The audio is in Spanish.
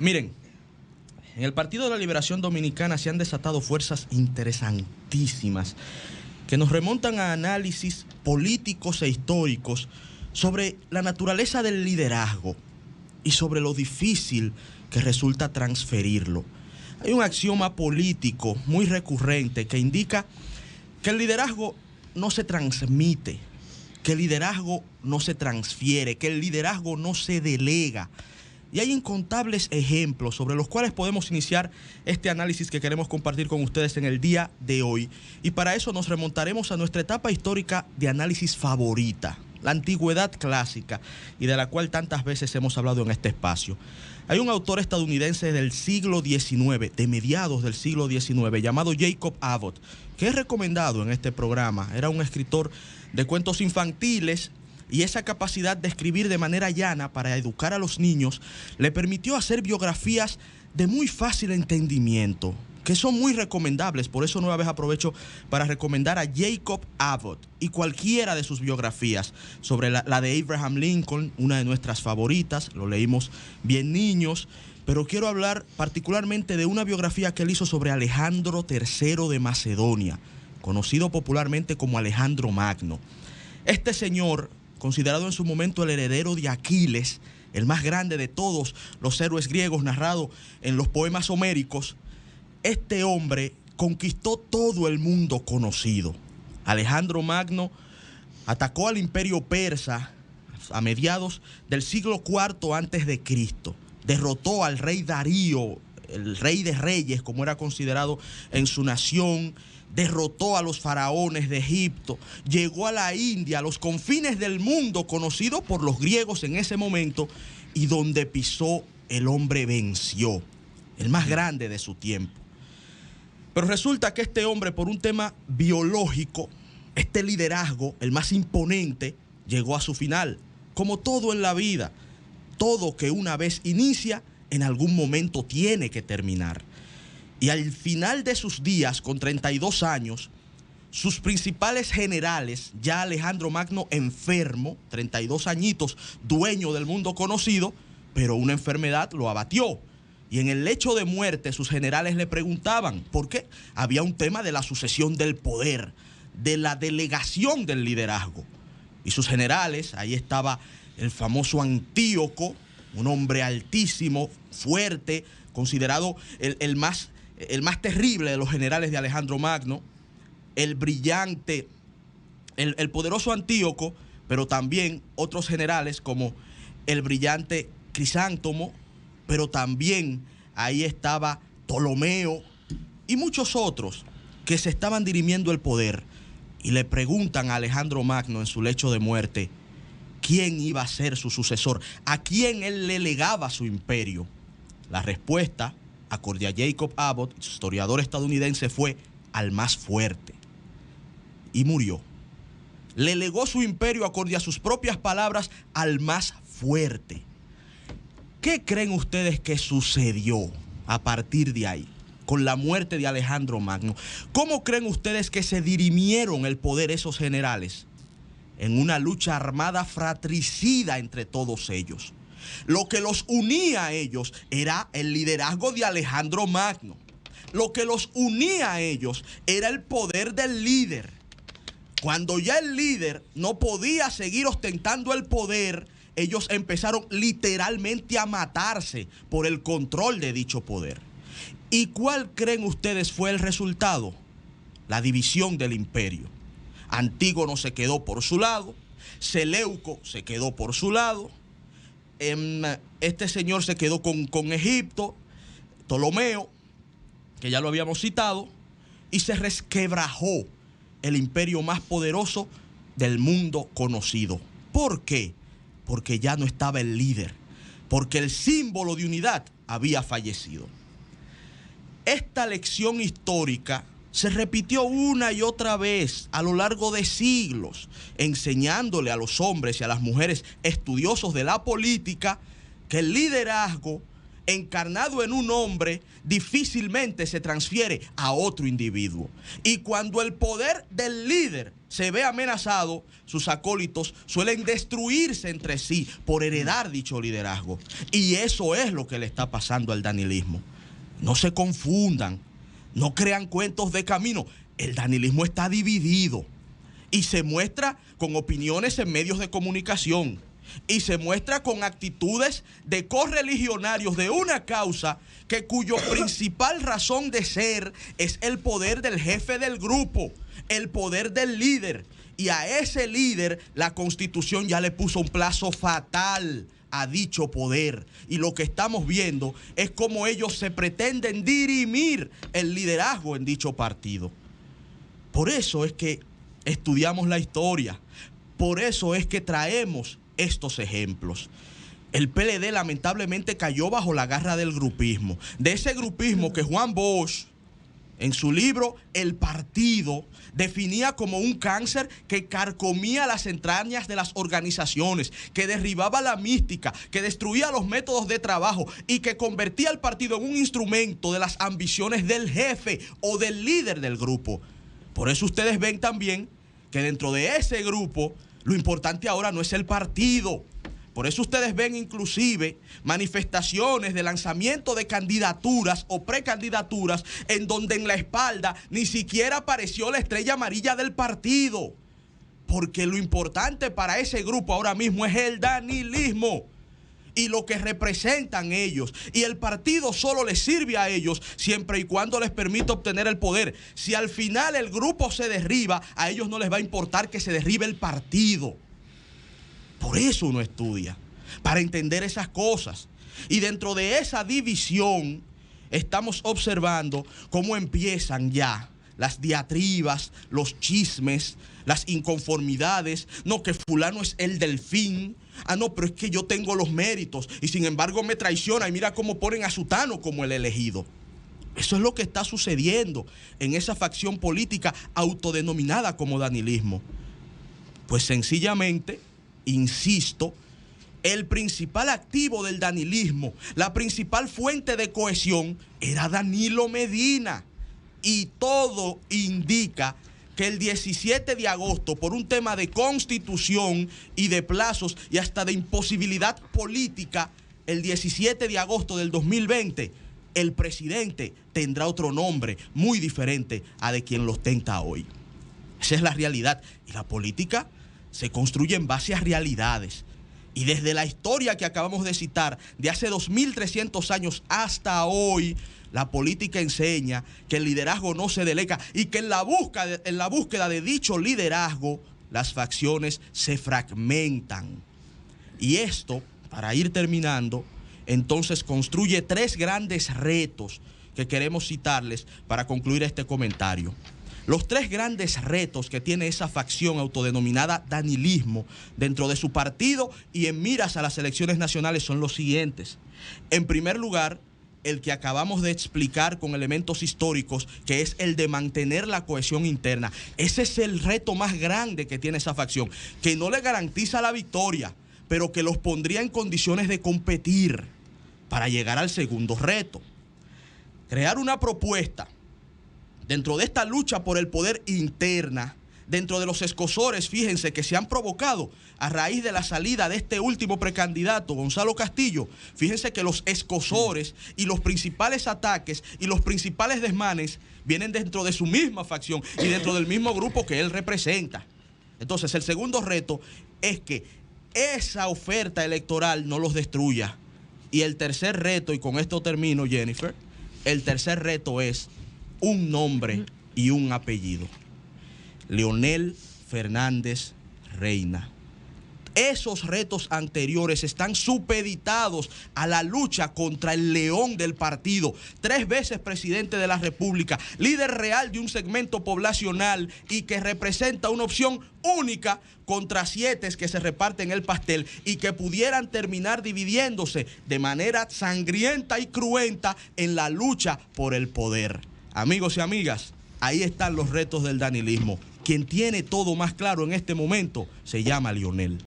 Miren, en el Partido de la Liberación Dominicana se han desatado fuerzas interesantísimas que nos remontan a análisis políticos e históricos sobre la naturaleza del liderazgo y sobre lo difícil que resulta transferirlo. Hay un axioma político muy recurrente que indica que el liderazgo no se transmite, que el liderazgo no se transfiere, que el liderazgo no se delega. Y hay incontables ejemplos sobre los cuales podemos iniciar este análisis que queremos compartir con ustedes en el día de hoy. Y para eso nos remontaremos a nuestra etapa histórica de análisis favorita, la antigüedad clásica, y de la cual tantas veces hemos hablado en este espacio. Hay un autor estadounidense del siglo XIX, de mediados del siglo XIX, llamado Jacob Abbott, que es recomendado en este programa. Era un escritor de cuentos infantiles, y esa capacidad de escribir de manera llana para educar a los niños le permitió hacer biografías de muy fácil entendimiento, que son muy recomendables. Por eso nueva vez aprovecho para recomendar a Jacob Abbott y cualquiera de sus biografías. Sobre la de Abraham Lincoln, una de nuestras favoritas, lo leímos bien niños, pero quiero hablar particularmente de una biografía que él hizo sobre Alejandro III de Macedonia, conocido popularmente como Alejandro Magno. Este señor, considerado en su momento el heredero de Aquiles, el más grande de todos los héroes griegos narrado en los poemas homéricos, este hombre conquistó todo el mundo conocido. Alejandro Magno atacó al imperio persa a mediados del siglo IV a.C., derrotó al rey Darío, el rey de reyes, como era considerado en su nación, derrotó a los faraones de Egipto, llegó a la India, a los confines del mundo conocido por los griegos en ese momento, y donde pisó el hombre venció, el más grande de su tiempo. Pero resulta que este hombre, por un tema biológico, este liderazgo, el más imponente, llegó a su final. Como todo en la vida, todo que una vez inicia, en algún momento tiene que terminar. Y al final de sus días, con 32 años, sus principales generales, ya Alejandro Magno enfermo, 32 añitos, dueño del mundo conocido, pero una enfermedad lo abatió. Y en el lecho de muerte, sus generales le preguntaban por qué. Había un tema de la sucesión del poder, de la delegación del liderazgo. Y sus generales, ahí estaba el famoso Antíoco, un hombre altísimo, fuerte, considerado el más terrible de los generales de Alejandro Magno, el brillante, el poderoso Antíoco, pero también otros generales como el brillante Crisántomo, pero también ahí estaba Ptolomeo y muchos otros que se estaban dirimiendo el poder, y le preguntan a Alejandro Magno en su lecho de muerte quién iba a ser su sucesor, a quién él le legaba su imperio. La respuesta, acorde a Jacob Abbott, historiador estadounidense, fue al más fuerte. Y murió. Le legó su imperio, acorde a sus propias palabras, al más fuerte. ¿Qué creen ustedes que sucedió a partir de ahí, con la muerte de Alejandro Magno? ¿Cómo creen ustedes que se dirimieron el poder esos generales? En una lucha armada fratricida entre todos ellos. Lo que los unía a ellos era el liderazgo de Alejandro Magno. Lo que los unía a ellos era el poder del líder. Cuando ya el líder no podía seguir ostentando el poder, ellos empezaron literalmente a matarse por el control de dicho poder. ¿Y cuál creen ustedes fue el resultado? La división del imperio. Antígono se quedó por su lado, Seleuco se quedó por su lado, este señor se quedó con Egipto, Ptolomeo, que ya lo habíamos citado, y se resquebrajó el imperio más poderoso del mundo conocido. ¿Por qué? Porque ya no estaba el líder, porque el símbolo de unidad había fallecido. Esta lección histórica se repitió una y otra vez a lo largo de siglos, enseñándole a los hombres y a las mujeres estudiosos de la política que el liderazgo encarnado en un hombre, difícilmente se transfiere a otro individuo. Y cuando el poder del líder se ve amenazado, sus acólitos suelen destruirse entre sí por heredar dicho liderazgo. Y eso es lo que le está pasando al danilismo. No se confundan, no crean cuentos de camino. El danilismo está dividido y se muestra con opiniones en medios de comunicación y se muestra con actitudes de correligionarios de una causa cuyo principal razón de ser es el poder del jefe del grupo, el poder del líder. Y a ese líder la Constitución ya le puso un plazo fatal a dicho poder. Y lo que estamos viendo es cómo ellos se pretenden dirimir el liderazgo en dicho partido. Por eso es que estudiamos la historia. Por eso es que traemos estos ejemplos. El PLD lamentablemente cayó bajo la garra del grupismo. De ese grupismo que Juan Bosch, en su libro El Partido, definía como un cáncer que carcomía las entrañas de las organizaciones, que derribaba la mística, que destruía los métodos de trabajo y que convertía al partido en un instrumento de las ambiciones del jefe o del líder del grupo. Por eso ustedes ven también que dentro de ese grupo lo importante ahora no es el partido. Por eso ustedes ven inclusive manifestaciones de lanzamiento de candidaturas o precandidaturas en donde en la espalda ni siquiera apareció la estrella amarilla del partido. Porque lo importante para ese grupo ahora mismo es el danilismo y lo que representan ellos. Y el partido solo les sirve a ellos siempre y cuando les permita obtener el poder. Si al final el grupo se derriba, a ellos no les va a importar que se derribe el partido. Por eso uno estudia, para entender esas cosas. Y dentro de esa división estamos observando cómo empiezan ya las diatribas, los chismes, las inconformidades. No, que fulano es el delfín. Ah, no, pero es que yo tengo los méritos y sin embargo me traiciona y mira cómo ponen a Sutano como el elegido. Eso es lo que está sucediendo en esa facción política autodenominada como danilismo. Pues sencillamente, insisto, el principal activo del danilismo, la principal fuente de cohesión era Danilo Medina. Y todo indica que el 17 de agosto, por un tema de constitución y de plazos y hasta de imposibilidad política, el 17 de agosto del 2020, el presidente tendrá otro nombre muy diferente a de quien lo ostenta hoy. Esa es la realidad. Y la política se construye en base a realidades. Y desde la historia que acabamos de citar, de hace 2300 años hasta hoy, la política enseña que el liderazgo no se delega y que en la búsqueda de dicho liderazgo, las facciones se fragmentan. Y esto, para ir terminando, entonces construye tres grandes retos que queremos citarles para concluir este comentario. Los tres grandes retos que tiene esa facción autodenominada danilismo dentro de su partido y en miras a las elecciones nacionales son los siguientes. En primer lugar, el que acabamos de explicar con elementos históricos, que es el de mantener la cohesión interna. Ese es el reto más grande que tiene esa facción, que no le garantiza la victoria, pero que los pondría en condiciones de competir para llegar al segundo reto. Crear una propuesta dentro de esta lucha por el poder interna, dentro de los escozores, fíjense, que se han provocado a raíz de la salida de este último precandidato, Gonzalo Castillo. Fíjense que los escozores y los principales ataques y los principales desmanes vienen dentro de su misma facción y dentro del mismo grupo que él representa. Entonces, el segundo reto es que esa oferta electoral no los destruya. Y el tercer reto, y con esto termino, Jennifer, el tercer reto es un nombre y un apellido. Leonel Fernández Reina. Esos retos anteriores están supeditados a la lucha contra el león del partido, 3 veces presidente de la República, líder real de un segmento poblacional y que representa una opción única contra 7 que se reparten el pastel y que pudieran terminar dividiéndose de manera sangrienta y cruenta en la lucha por el poder. Amigos y amigas, ahí están los retos del danilismo. Quien tiene todo más claro en este momento se llama Leonel.